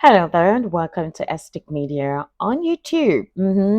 Hello there, and welcome to EstiQ Media on YouTube.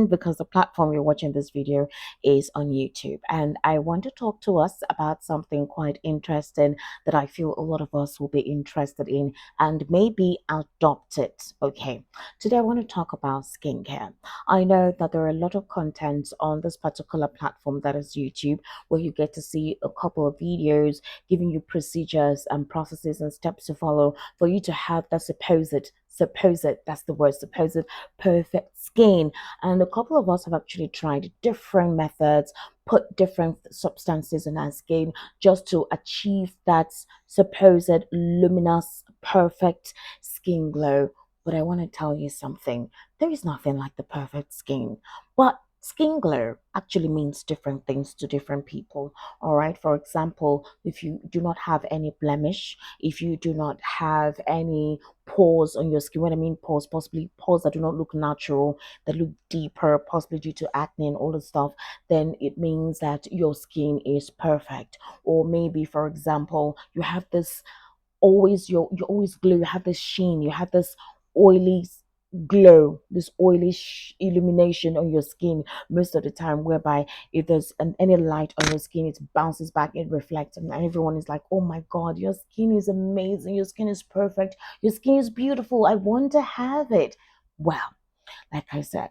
Because the platform you're watching this video is on YouTube, and I want to talk to us about something quite interesting that I feel a lot of us will be interested in and maybe adopt it. Okay, today I want to talk about skincare. I know that there are a lot of content on this particular platform that is YouTube, where you get to see a couple of videos giving you procedures and processes and steps to follow for you to have the supposed that's the word supposed perfect skin. And a couple of us have actually tried different methods, put different substances in our skin just to achieve that supposed luminous perfect skin glow. But I want to tell you something. There is nothing like the perfect skin. But skin glow actually means different things to different people. All right. For example, if you do not have any blemish, if you do not have any pores on your skin, when I mean pores, possibly pores that do not look natural, that look deeper, possibly due to acne and all the stuff, then it means that your skin is perfect. Or maybe, for example, you have this always you always glow, you have this sheen, you have this oily glow, this oily illumination on your skin most of the time, whereby if there's any light on your skin, it bounces back, it reflects, and everyone is like, oh my god, your skin is amazing, your skin is perfect, your skin is beautiful, I want to have it. Well, like I said,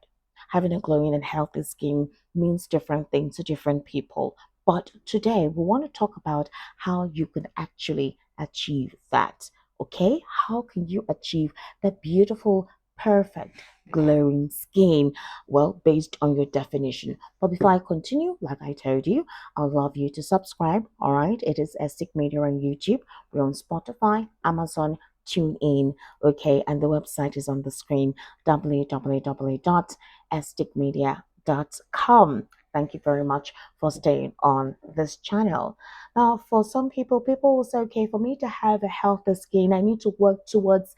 having a glowing and healthy skin means different things to different people. But today we want to talk about how you can actually achieve that. Okay? How can you achieve that beautiful, perfect, glowing skin? Well, based on your definition. But before I continue, like I told you, I'd love you to subscribe. All right? It is EstiQ Media on YouTube. We're on Spotify, Amazon, TuneIn. Okay, and the website is on the screen, www.estiqmedia.com. Thank you very much for staying on this channel. Now, for some people will say, okay, for me to have a healthy skin, I need to work towards,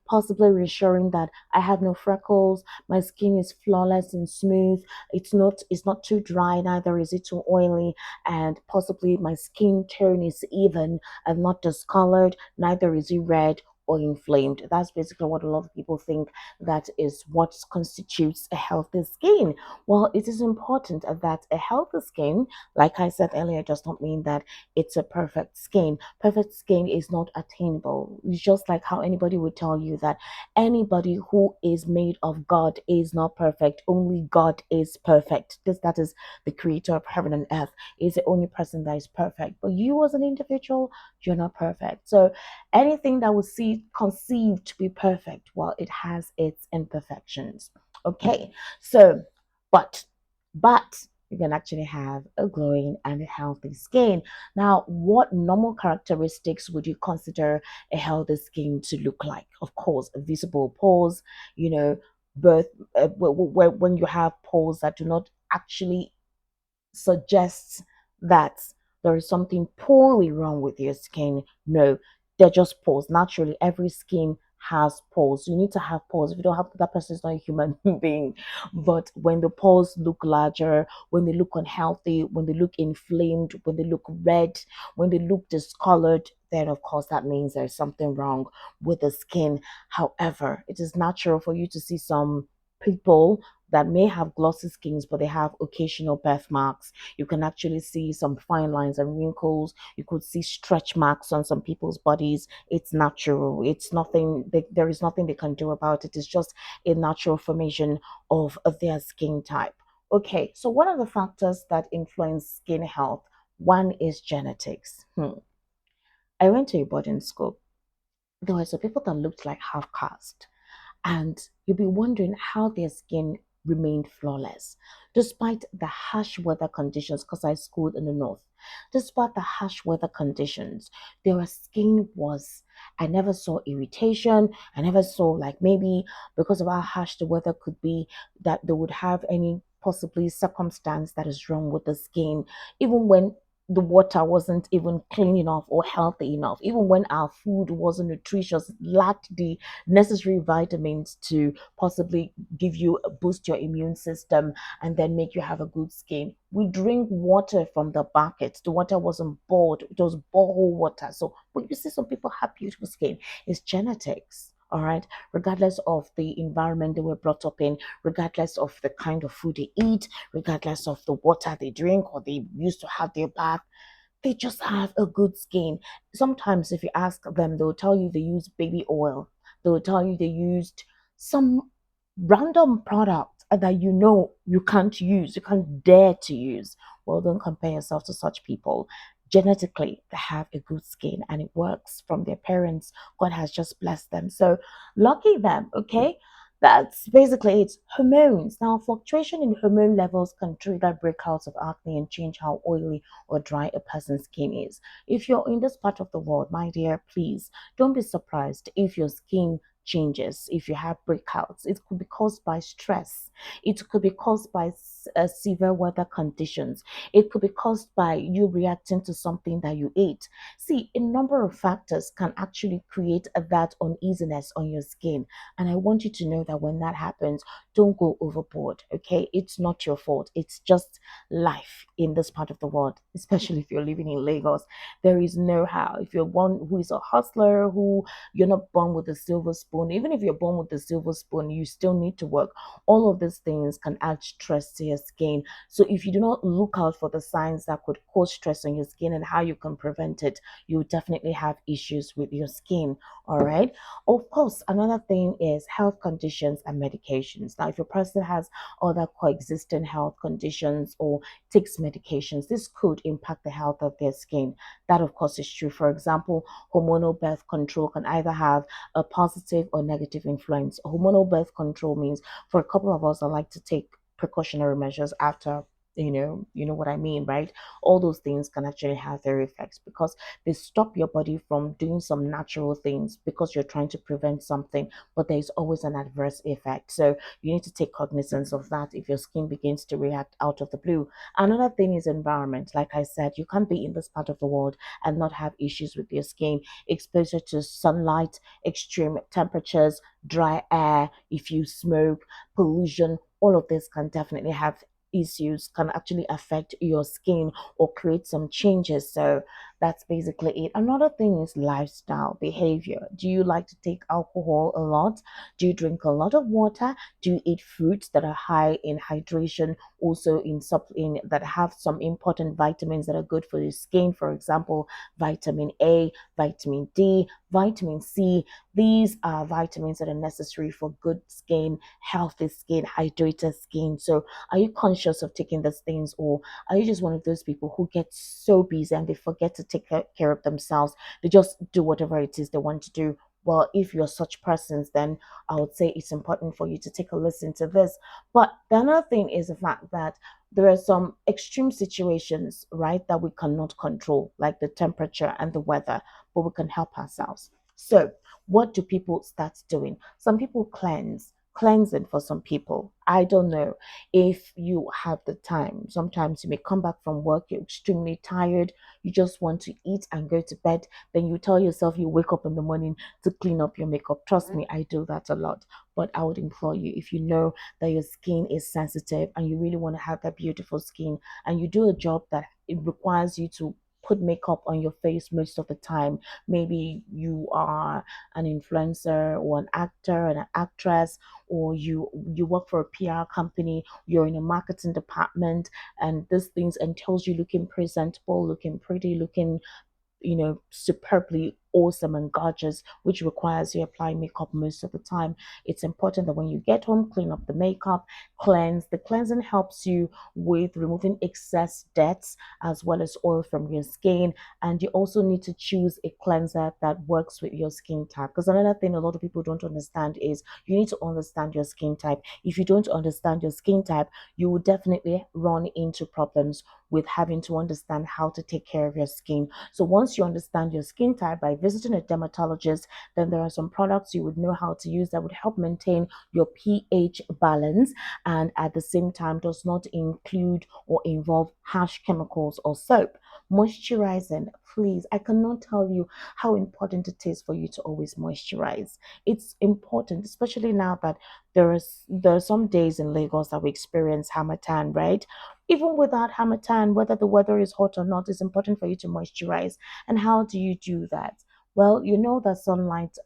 possibly reassuring that I have no freckles, my skin is flawless and smooth, it's not too dry, neither is it too oily, and possibly my skin tone is even and not discolored, neither is it red or inflamed. That's basically what a lot of people think that is what constitutes a healthy skin. Well, it is important that a healthy skin, like I said earlier, does not mean that it's a perfect skin. Perfect skin is not attainable. It's just like how anybody would tell you that anybody who is made of God is not perfect. Only God is perfect. That is the creator of heaven and earth. Is the only person that is perfect. But you as an individual, you're not perfect. So anything that was conceived to be perfect, well, it has its imperfections. Okay, so but but you can actually have a glowing and a healthy skin. Now, what normal characteristics would you consider a healthy skin to look like? Of course, visible pores, you know, birth when you have pores that do not actually suggest that there is something poorly wrong with your skin. No, they're just pores. Naturally, every skin has pores. You need to have pores. If you don't have, that person is not a human being. But when the pores look larger, when they look unhealthy, when they look inflamed, when they look red, when they look discolored, then of course that means there's something wrong with the skin. However, it is natural for you to see some people that may have glossy skins, but they have occasional birthmarks. You can actually see some fine lines and wrinkles. You could see stretch marks on some people's bodies. It's natural. It's nothing, there is nothing they can do about it. It's just a natural formation of their skin type. Okay, so what are the factors that influence skin health? One is genetics. I went to a boarding school. There were some people that looked like half caste, and you'll be wondering how their skin remained flawless despite the harsh weather conditions, because I schooled in the north. Despite the harsh weather conditions, their skin was, I never saw irritation. I never saw, like, maybe because of how harsh the weather could be, that they would have any possibly circumstance that is wrong with the skin, even when the water wasn't even clean enough or healthy enough, even when our food wasn't nutritious, lacked the necessary vitamins to possibly give you boost your immune system and then make you have a good skin. We drink water from the bucket. The water wasn't boiled, it was borehole water. So when you see some people have beautiful skin, it's genetics. All right, regardless of the environment they were brought up in, regardless of the kind of food they eat, regardless of the water they drink or they used to have their bath, they just have a good skin. Sometimes, if you ask them, they'll tell you they use baby oil. They'll tell you they used some random product that you know you can't use, you can't dare to use. Well, don't compare yourself to such people. Genetically, they have a good skin and it works from their parents. God has just blessed them. So, lucky them, okay? That's basically it. Hormones. Now, fluctuation in hormone levels can trigger breakouts of acne and change how oily or dry a person's skin is. If you're in this part of the world, my dear, please don't be surprised if your skin changes, if you have breakouts. It could be caused by stress, it could be caused by severe weather conditions, it could be caused by you reacting to something that you ate. See, a number of factors can actually create that uneasiness on your skin. And I want you to know that when that happens, don't go overboard, okay? It's not your fault. It's just life in this part of the world, especially if you're living in Lagos. There is no how. If you're one who is a hustler, who you're not born with a silver spoon, even if you're born with a silver spoon, you still need to work. All of these things can add stress to your skin. So if you do not look out for the signs that could cause stress on your skin and how you can prevent it, you definitely have issues with your skin. All right. Of course, another thing is health conditions and medications. Now, if a person has other coexisting health conditions or takes medications, this could impact the health of their skin. That, of course, is true. For example, hormonal birth control can either have a positive or negative influence. Hormonal birth control means for a couple of us, I like to take precautionary measures after. You know what I mean, right? All those things can actually have their effects because they stop your body from doing some natural things because you're trying to prevent something, but there's always an adverse effect. So you need to take cognizance of that if your skin begins to react out of the blue. Another thing is environment. Like I said, you can't be in this part of the world and not have issues with your skin. Exposure to sunlight, extreme temperatures, dry air, if you smoke, pollution, all of this can definitely have issues, can actually affect your skin or create some changes. So that's basically it. Another thing is lifestyle behavior. Do you like to take alcohol a lot? Do you drink a lot of water? Do you eat fruits that are high in hydration, also in that have some important vitamins that are good for your skin? For example, vitamin A, vitamin D, vitamin C. These are vitamins that are necessary for good skin, healthy skin, hydrated skin. So are you conscious of taking these things, or are you just one of those people who get so busy and they forget to take care of themselves? They just do whatever it is they want to do. Well, if you're such persons, then I would say it's important for you to take a listen to this. But the other thing is the fact that there are some extreme situations, right, that we cannot control, like the temperature and the weather, but we can help ourselves. So, what do people start doing? Some people cleansing for some people. I don't know if you have the time. Sometimes you may come back from work, you're extremely tired, you just want to eat and go to bed. Then you tell yourself you wake up in the morning to clean up your makeup. Trust me, I do that a lot. But I would implore you, if you know that your skin is sensitive and you really want to have that beautiful skin, and you do a job that it requires you to put makeup on your face most of the time. Maybe you are an influencer or an actor and an actress, or you work for a PR company, you're in a marketing department, and this things entails you looking presentable, looking pretty, looking superbly awesome and gorgeous, which requires you apply makeup most of the time. It's important that when you get home, clean up the makeup, cleanse. The cleansing helps you with removing excess debts as well as oil from your skin. And you also need to choose a cleanser that works with your skin type. Because another thing a lot of people don't understand is you need to understand your skin type. If you don't understand your skin type, you will definitely run into problems with having to understand how to take care of your skin. So once you understand your skin type by visiting a dermatologist, then there are some products you would know how to use that would help maintain your pH balance and at the same time does not include or involve harsh chemicals or soap. Moisturizing, please. I cannot tell you how important it is for you to always moisturize. It's important, especially now that there are some days in Lagos that we experience Hamatan, right? Even without Hamatan, whether the weather is hot or not, it's important for you to moisturize. And how do you do that? Well, you know that sunlight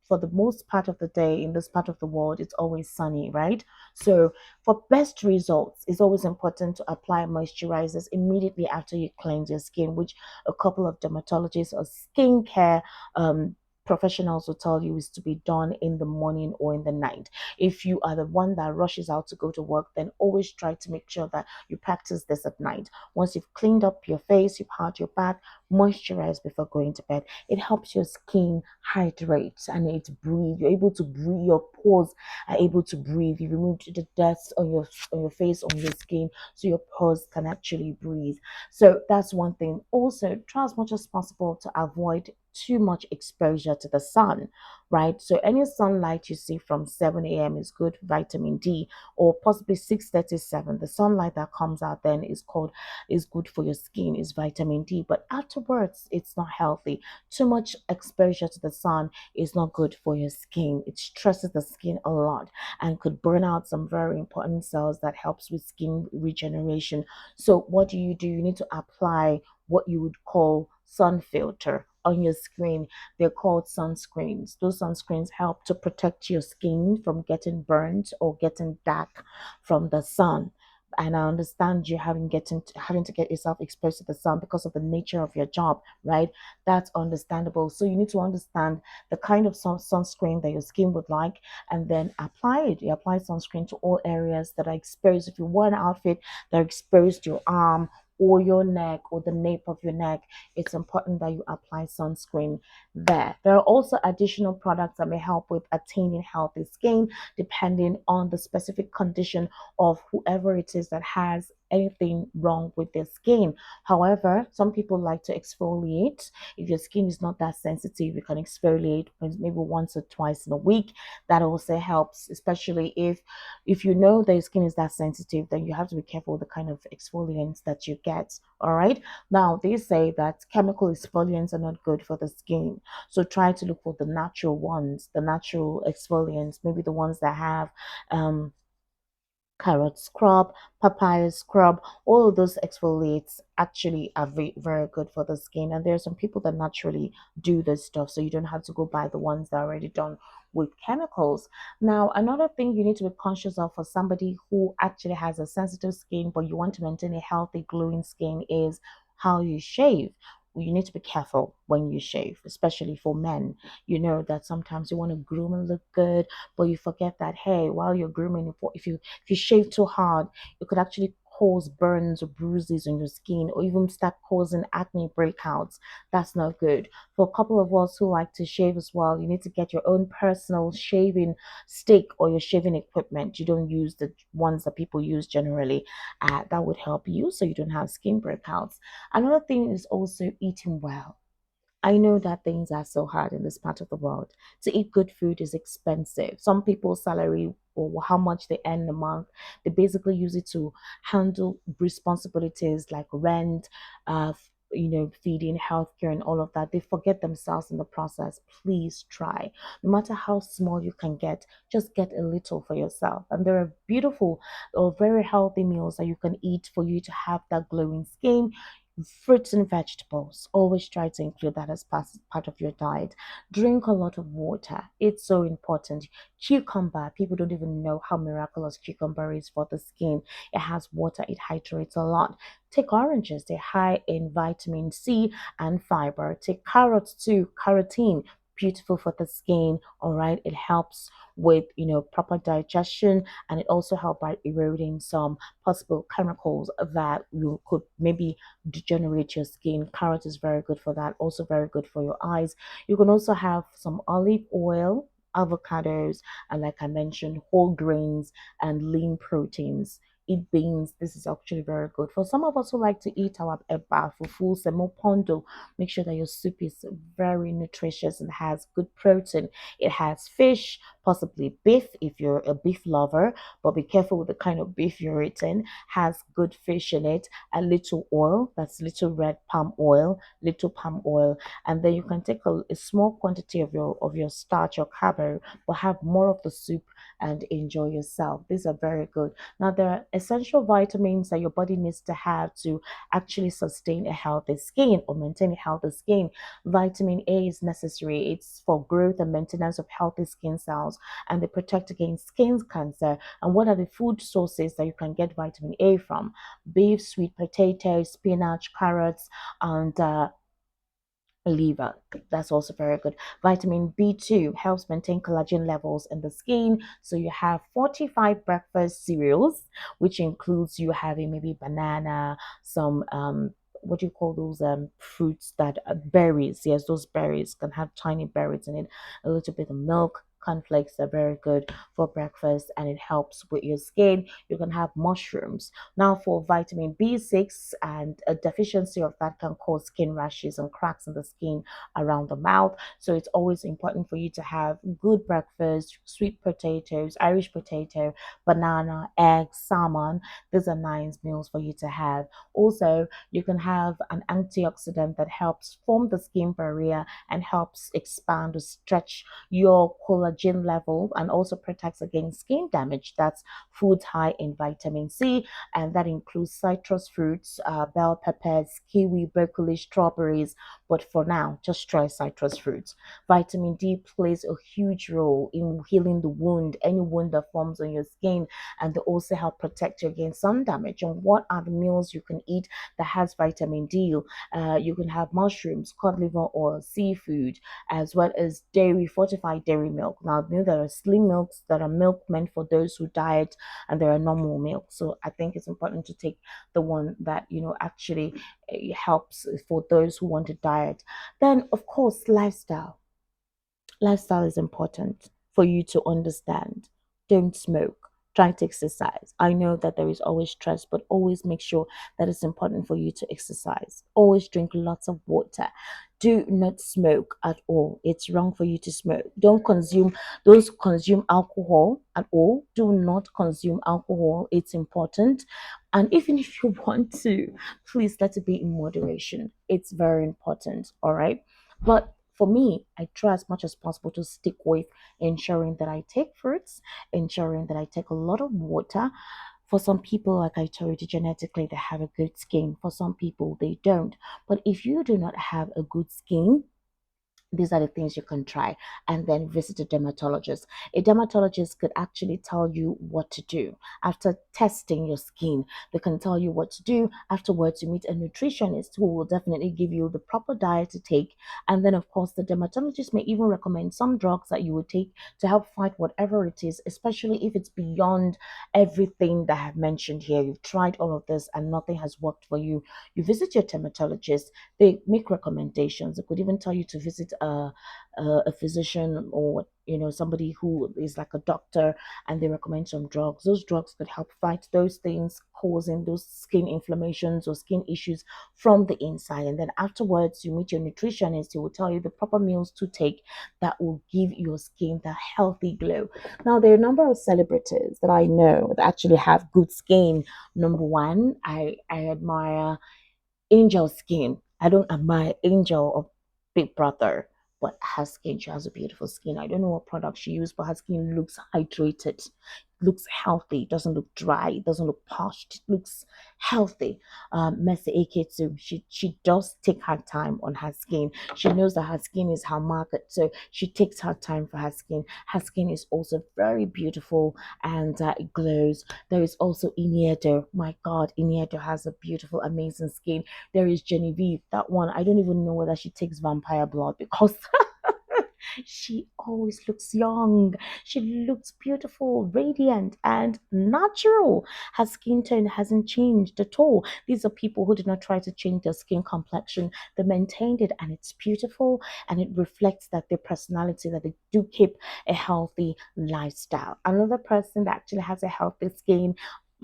for the most part of the day in this part of the world, it's always sunny, right? So for best results, it's always important to apply moisturizers immediately after you cleanse your skin, which a couple of dermatologists or skincare um, professionals will tell you is to be done in the morning or in the night. If you are the one that rushes out to go to work, then always try to make sure that you practice this at night. Once you've cleaned up your face, you've had your bath, moisturize before going to bed. It helps your skin hydrate and it breathe. You're able to breathe. Your pores are able to breathe. You remove the dust on your face, on your skin, so your pores can actually breathe. So that's one thing. Also, try as much as possible to avoid too much exposure to the sun, right? So any sunlight you see from 7 a.m. is good vitamin D, or possibly 6:37. The sunlight that comes out then is good for your skin, is vitamin D. But afterwards, it's not healthy. Too much exposure to the sun is not good for your skin. It stresses the skin a lot and could burn out some very important cells that helps with skin regeneration. So what do? You need to apply what you would call sun filter on your screen. They're called sunscreens. Those sunscreens help to protect your skin from getting burnt or getting dark from the sun. And I understand you having to get yourself exposed to the sun because of the nature of your job, right? That's understandable. So you need to understand the kind of sunscreen that your skin would like, and then apply it. You apply sunscreen to all areas that are exposed. If you wear an outfit that exposed your arm or your neck or the nape of your neck, it's important that you apply sunscreen there. There are also additional products that may help with attaining healthy skin depending on the specific condition of whoever it is that has anything wrong with their skin. However, some people like to exfoliate. If your skin is not that sensitive, you can exfoliate maybe once or twice in a week. That also helps, especially if you know that your skin is that sensitive, then you have to be careful the kind of exfoliants that you get. All right. Now they say that chemical exfoliants are not good for the skin. So try to look for the natural ones, the natural exfoliants, maybe the ones that have um carrot scrub, papaya scrub, all of those exfoliates actually are very good for the skin. And there are some people that naturally do this stuff, so you don't have to go buy the ones that are already done with chemicals. Now, another thing you need to be conscious of for somebody who actually has a sensitive skin, but you want to maintain a healthy, glowing skin is how you shave. You need to be careful when you shave, especially for men. You know that sometimes you want to groom and look good, but you forget that hey, while you're grooming, if you shave too hard, it could actually cause burns or bruises on your skin or even start causing acne breakouts. That's not good. For a couple of us who like to shave as well, you need to get your own personal shaving stick or your shaving equipment. You don't use the ones that people use generally. That would help you so you don't have skin breakouts. Another thing is also eating well. I know that things are so hard in this part of the world. To eat good food is expensive. Some people's salary or how much they earn a month, they basically use it to handle responsibilities like rent, feeding, healthcare, and all of that. They forget themselves in the process. Please try. No matter how small you can get, just get a little for yourself. And there are beautiful or very healthy meals that you can eat for you to have that glowing skin. Fruits and vegetables, always try to include that as part of your diet. Drink a lot of water, it's so important. Cucumber, people don't even know how miraculous cucumber is for the skin. It has water, it hydrates a lot. Take oranges, they're high in vitamin C and fiber. Take carrots too, carotene, beautiful for the skin. All right, it helps with proper digestion, and it also helps by eroding some possible chemicals that you could maybe degenerate your skin. Carrot is very good for that, also very good for your eyes. You can also have some olive oil, avocados, and like I mentioned, whole grains and lean proteins. Eat beans. This is actually very good for some of us who like to eat our eba, fufu, semo pondo. Make sure that your soup is very nutritious and has good protein. It has fish, possibly beef if you're a beef lover, but be careful with the kind of beef you're eating. Has good fish in it, a little oil, that's little red palm oil, little palm oil, and then you can take a small quantity of your starch or carbo, but have more of the soup and enjoy yourself. These are very good. Now, there are essential vitamins that your body needs to have to actually sustain a healthy skin or maintain a healthy skin. Vitamin A is necessary. It's for growth and maintenance of healthy skin cells, and they protect against skin cancer. And what are the food sources that you can get vitamin A from? Beef, sweet potatoes, spinach, carrots, and liver. That's also very good. Vitamin B2 helps maintain collagen levels in the skin. So you have fortified breakfast cereals, which includes you having maybe banana, some what do you call those fruits that berries? Yes, those berries can have tiny berries in it, a little bit of milk. Cornflakes are very good for breakfast and it helps with your skin. You can have mushrooms. Now, for vitamin B6, and a deficiency of that can cause skin rashes and cracks in the skin around the mouth. So it's always important for you to have good breakfast, sweet potatoes, Irish potato, banana, eggs, salmon. These are nice meals for you to have. Also, you can have an antioxidant that helps form the skin barrier and helps expand or stretch your collagen level and also protects against skin damage. That's foods high in vitamin C, and that includes citrus fruits, bell peppers, kiwi, broccoli, strawberries. But for now, just try citrus fruits. Vitamin D plays a huge role in healing the wound, any wound that forms on your skin, and they also help protect you against sun damage. And what are the meals you can eat that has vitamin D? You can have mushrooms, cod liver oil, seafood, as well as dairy, fortified dairy milk. Now, you know, there are slim milks that are milk meant for those who diet, and there are normal milk. So I think it's important to take the one that actually helps for those who want to diet. Then, of course, lifestyle. Lifestyle is important for you to understand. Don't smoke. Try to exercise. I know that there is always stress, but always make sure that it's important for you to exercise. Always drink lots of water. Do not smoke at all. It's wrong for you to smoke. Don't consume alcohol at all. Do not consume alcohol. It's important. And even if you want to, please let it be in moderation. It's very important. All right. But for me, I try as much as possible to stick with ensuring that I take fruits, ensuring that I take a lot of water. For some people, like I told you, genetically they have a good skin. For some people, they don't. But if you do not have a good skin, these are the things you can try, and then visit a dermatologist. A dermatologist could actually tell you what to do after testing your skin. They can tell you what to do. Afterwards, you meet a nutritionist who will definitely give you the proper diet to take, and then of course the dermatologist may even recommend some drugs that you would take to help fight whatever it is, especially if it's beyond everything that I have mentioned here. You've tried all of this and nothing has worked for you. You visit your dermatologist. They make recommendations. They could even tell you to visit a physician, or somebody who is like a doctor, and they recommend some drugs. Those drugs could help fight those things causing those skin inflammations or skin issues from the inside. And then afterwards, you meet your nutritionist. He will tell you the proper meals to take that will give your skin that healthy glow. Now, there are a number of celebrities that I know that actually have good skin. Number one, I admire Angel skin. I don't admire Angel of Big Brother, but her skin, she has a beautiful skin. I don't know what product she used, but her skin looks hydrated, looks healthy, doesn't look dry, doesn't look parched, it looks healthy. Mercy Ake, she does take her time on her skin. She knows that her skin is her market, so she takes her time for her skin. Her skin is also very beautiful, and it glows. There is also Iniedo. My God, Iniedo has a beautiful, amazing skin. There is Genevieve. That one, I don't even know whether she takes vampire blood because she always looks young. She looks beautiful, radiant, and natural. Her skin tone hasn't changed at all. These are people who did not try to change their skin complexion. They maintained it, and it's beautiful, and it reflects that their personality, that they do keep a healthy lifestyle. Another person that actually has a healthy skin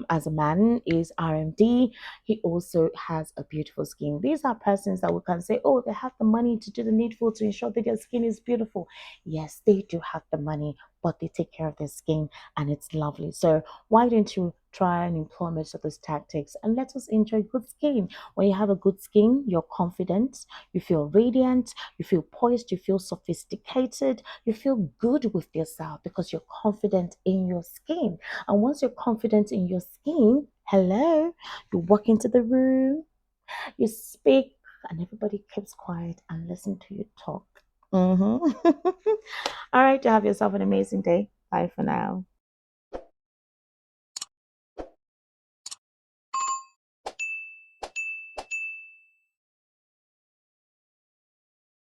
as a man is RMD. He also has a beautiful skin. These are persons that we can say, oh, they have the money to do the needful to ensure that their skin is beautiful. Yes, they do have the money, but they take care of their skin and it's lovely. So why don't you try and employ most of those tactics and let us enjoy good skin? When you have a good skin, you're confident, you feel radiant, you feel poised, you feel sophisticated, you feel good with yourself because you're confident in your skin. And once you're confident in your skin, hello, you walk into the room, you speak, and everybody keeps quiet and listen to you talk. Mm-hmm. All right, you have yourself an amazing day. Bye for now.